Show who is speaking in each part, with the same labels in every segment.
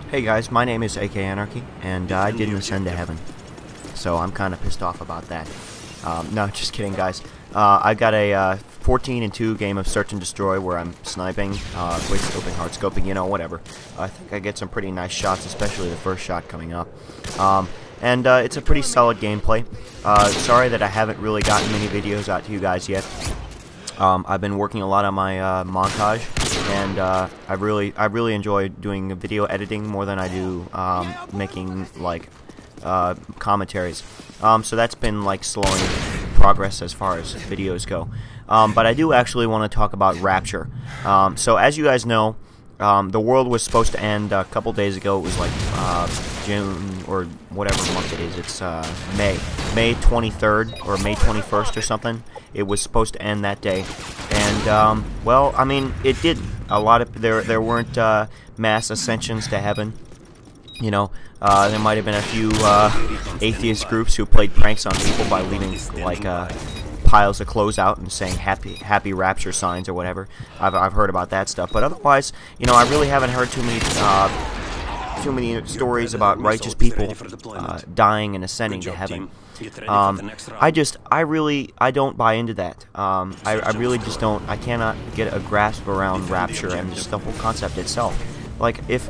Speaker 1: Hey guys, my name is AK Anarchy, and I didn't ascend to heaven, so I'm kind of pissed off about that. No, just kidding, guys. I got a 14-2 game of Search and Destroy where I'm sniping, quick scoping, hard scoping, you know, whatever. I think I get some pretty nice shots, especially the first shot coming up. And it's a pretty solid gameplay. Sorry that I haven't really gotten many videos out to you guys yet. I've been working a lot on my montage, and I really enjoy doing video editing more than I do making like commentaries. So that's been like slowing progress as far as videos go. But I do actually want to talk about Rapture. So as you guys know, the world was supposed to end a couple days ago. It was like June or whatever month it is. It's May 23rd or May 21st or something. It was supposed to end that day, and well, I mean, it didn't. A lot of there weren't mass ascensions to heaven. You know, there might have been a few atheist groups who played pranks on people by leaving like piles of clothes out and saying happy rapture signs or whatever. I've heard about that stuff, but otherwise, you know, I really haven't heard too many stories about righteous people dying and ascending to heaven. I don't buy into that. I really just don't. I cannot get a grasp around Rapture and just the whole concept itself. Like, if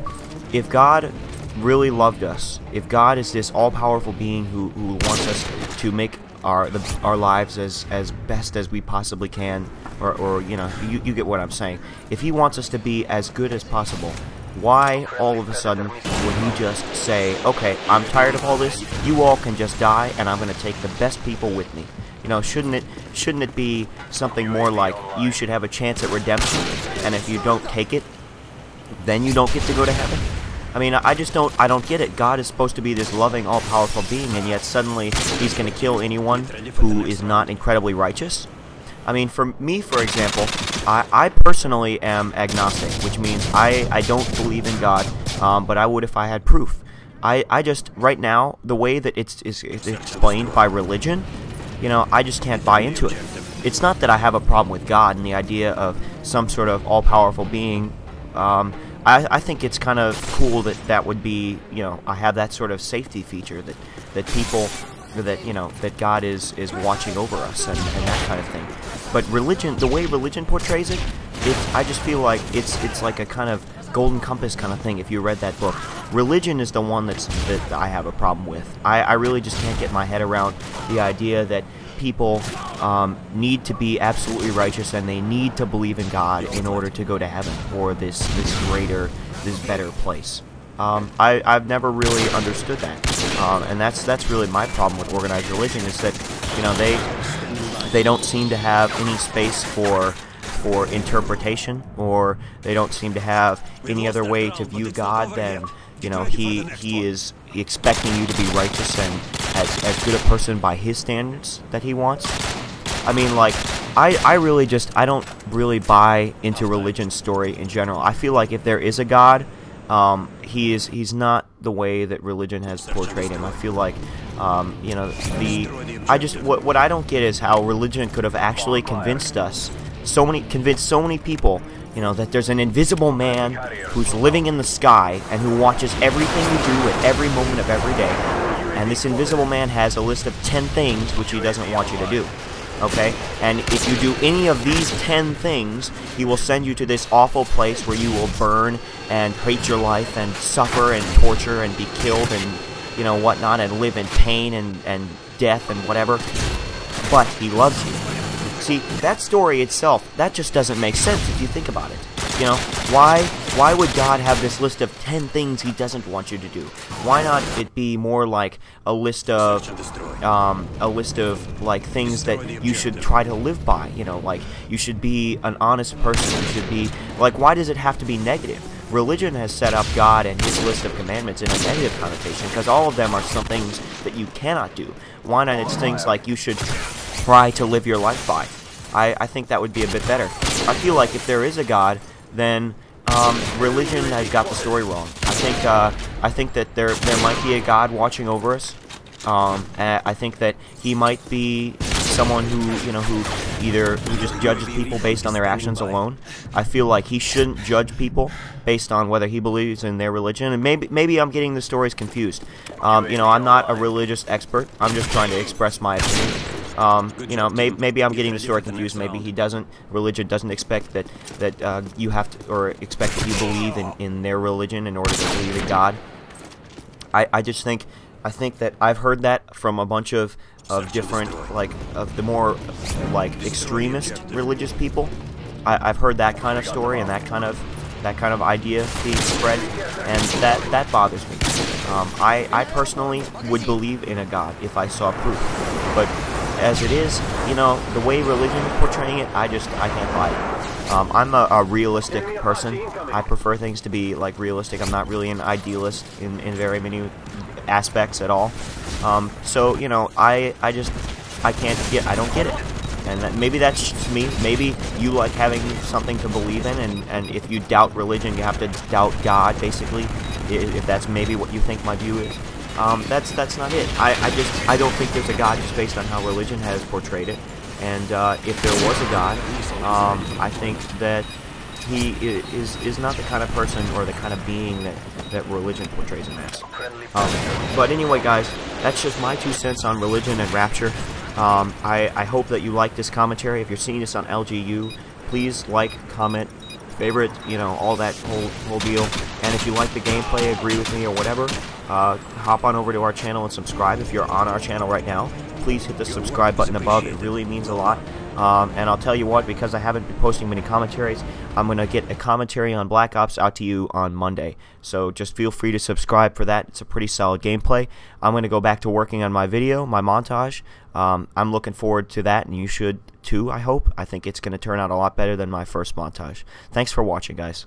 Speaker 1: God really loved us, if God is this all-powerful being who wants us to make our lives as best as we possibly can, or you know, you get what I'm saying. If He wants us to be as good as possible, why all of a sudden would He just say, okay, I'm tired of all this, you all can just die, and I'm going to take the best people with me? You know, shouldn't it be something more like you should have a chance at redemption, and if you don't take it, then you don't get to go to heaven? I mean, I don't get it. God is supposed to be this loving, all-powerful being, and yet suddenly He's going to kill anyone who is not incredibly righteous? I mean, for me, for example, I personally am agnostic, which means I don't believe in God, but I would if I had proof. I just, right now, the way that it's explained by religion, you know, I just can't buy into it. It's not that I have a problem with God and the idea of some sort of all-powerful being. I think it's kind of cool that would be, you know, I have that sort of safety feature that people, that, you know, that God is watching over us and that kind of thing. But religion, the way religion portrays it, I just feel like it's like a kind of golden compass kind of thing. If you read that book, religion is the one that I have a problem with. I really just can't get my head around the idea that people need to be absolutely righteous and they need to believe in God in order to go to heaven or this better place. I've never really understood that, and that's really my problem with organized religion, is that, you know, they don't seem to have any space for interpretation, or they don't seem to have any other way to view God than, you know, he is expecting you to be righteous and as good a person by His standards that He wants. I mean, like, I don't really buy into religion's story in general. I feel like if there is a God, he's not the way that religion has portrayed Him. I feel like, you know, what I don't get is how religion could have actually convinced so many people, you know, that there's an invisible man who's living in the sky and who watches everything you do at every moment of every day. And this invisible man has a list of 10 things which he doesn't want you to do. Okay? And if you do any of these 10 things, he will send you to this awful place where you will burn and hate your life and suffer and torture and be killed and, you know, whatnot, and live in pain and death and whatever. But He loves you. See, that story itself, that just doesn't make sense if you think about it. You know, why would God have this list of 10 things He doesn't want you to do? Why not it be more like a list of like things that you should try to live by? You know, like, you should be an honest person. You should be, like, why does it have to be negative? Religion has set up God and His list of commandments in a negative connotation, because all of them are some things that you cannot do. Why not it's things like you should try to live your life by? I think that would be a bit better. I feel like if there is a God, then religion has got the story wrong. I think that there might be a God watching over us. I think that He might be someone who, you know, who he just judges people based on their actions alone. I feel like he shouldn't judge people based on whether he believes in their religion. And maybe I'm getting the stories confused. You know, I'm not a religious expert. I'm just trying to express my opinion. You know, maybe I'm getting the story confused. Maybe he doesn't. Religion doesn't expect that you have to, or expect that you believe in their religion in order to believe in God. I think that I've heard that from a bunch of different, like, of the more, like, extremist religious people. I've heard that kind of story and that kind of idea being spread, and that bothers me. I personally would believe in a God if I saw proof, but as it is, you know, the way religion is portraying it, I can't buy it. I'm a realistic person. I prefer things to be, like, realistic. I'm not really an idealist in very many aspects at all. So, you know, I don't get it. And maybe that's just me. Maybe you like having something to believe in, and if you doubt religion, you have to doubt God, basically, if that's maybe what you think my view is. That's not it. I don't think there's a God just based on how religion has portrayed it. And if there was a God, I think that he is not the kind of person or the kind of being that religion portrays him as. But anyway, guys, that's just my 2 cents on religion and Rapture. I hope that you like this commentary. If you're seeing this on LGU, please like, comment, favorite, you know, all that whole deal. And if you like the gameplay, agree with me or whatever, hop on over to our channel and subscribe. If you're on our channel right now, please hit the subscribe button above. It really means a lot. And I'll tell you what, because I haven't been posting many commentaries, I'm going to get a commentary on Black Ops out to you on Monday. So just feel free to subscribe for that. It's a pretty solid gameplay. I'm going to go back to working on my video, my montage. I'm looking forward to that, and you should too, I hope. I think it's going to turn out a lot better than my first montage. Thanks for watching, guys.